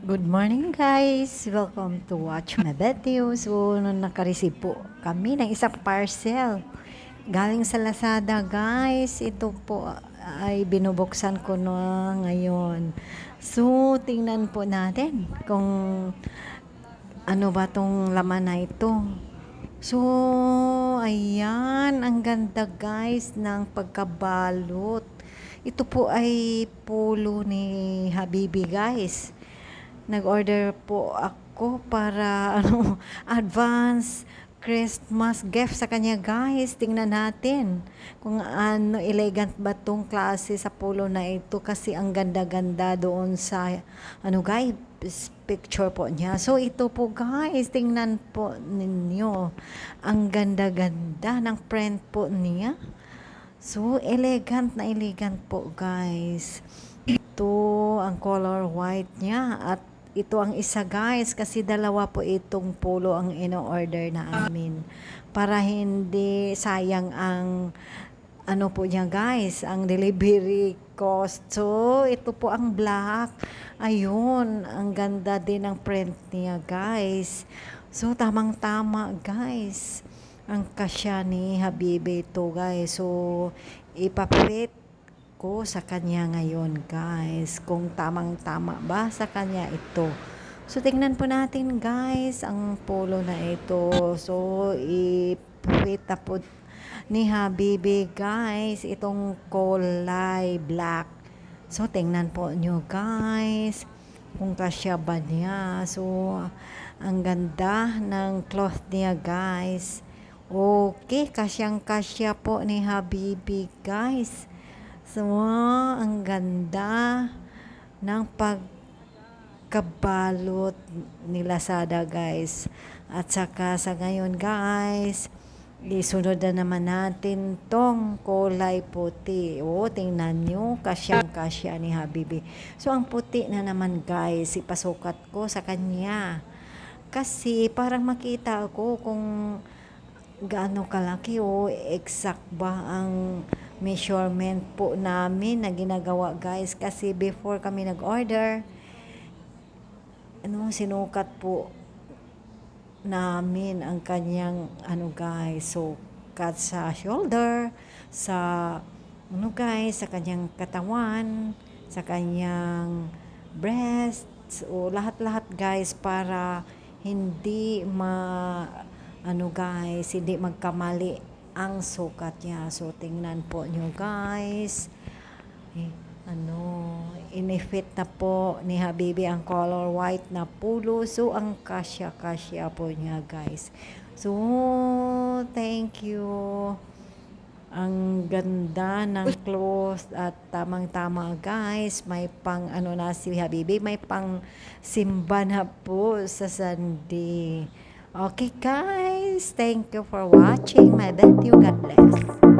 Good morning guys! Welcome to watch my video. So, nung nakareceive po kami ng isang parcel galing sa Lazada guys. Ito po ay binubuksan ko na ngayon. So, tingnan po natin kung ano ba tong laman na ito. So, ayan, ang ganda guys ng pagkabalot. Ito po ay pulo ni Habibi guys. Nag-order po ako para advance Christmas gift sa kanya guys. Tingnan natin kung ano elegant ba tong klase sa polo na ito kasi ang ganda-ganda doon sa guys picture po niya. So ito po guys, tingnan po ninyo. Ang ganda-ganda ng print po niya. So elegant na elegant po guys. Ito ang color white niya at ito ang isa guys kasi dalawa po itong polo ang ino-order na amin para hindi sayang ang ano po niya guys, ang delivery cost. So ito po ang black. Ayun, ang ganda din ng print niya guys. So tamang-tama guys. Ang kasya ni Habibi ito guys. So ipapit ko sa kanya ngayon guys kung tamang-tama ba sa kanya ito. So tingnan po natin guys ang polo na ito. So ipapit na po ni Habibi guys itong kulay black. So tingnan po nyo guys kung kasya ba niya. So ang ganda ng cloth niya guys. Okay, kasyang kasya po ni Habibi guys. So, ang ganda ng pagkabalot ni Lazada guys. At saka sa ngayon guys, isunod na naman natin tong kulay puti. O, tingnan nyo, kasyang-kasya ni Habibi. So, ang puti na naman guys, ipasukat ko sa kanya. Kasi parang makita ako kung gaano kalaki o exact ba ang measurement po namin na ginagawa guys. Kasi before kami nag-order, sinukat po namin ang kanyang guys. So, cut sa shoulder, sa guys, sa kanyang katawan, sa kanyang breasts, o lahat-lahat guys para hindi guys, hindi magkamali ang sukat niya. So, tingnan po nyo guys. Inifit na po ni Habibi ang color white na pulo. So, ang kasya-kasya po niya guys. So, thank you. Ang ganda ng clothes at tamang-tama guys. May pang na si Habibi, may pang simba na po sa Sunday. Okay guys, thank you for watching my video. God bless.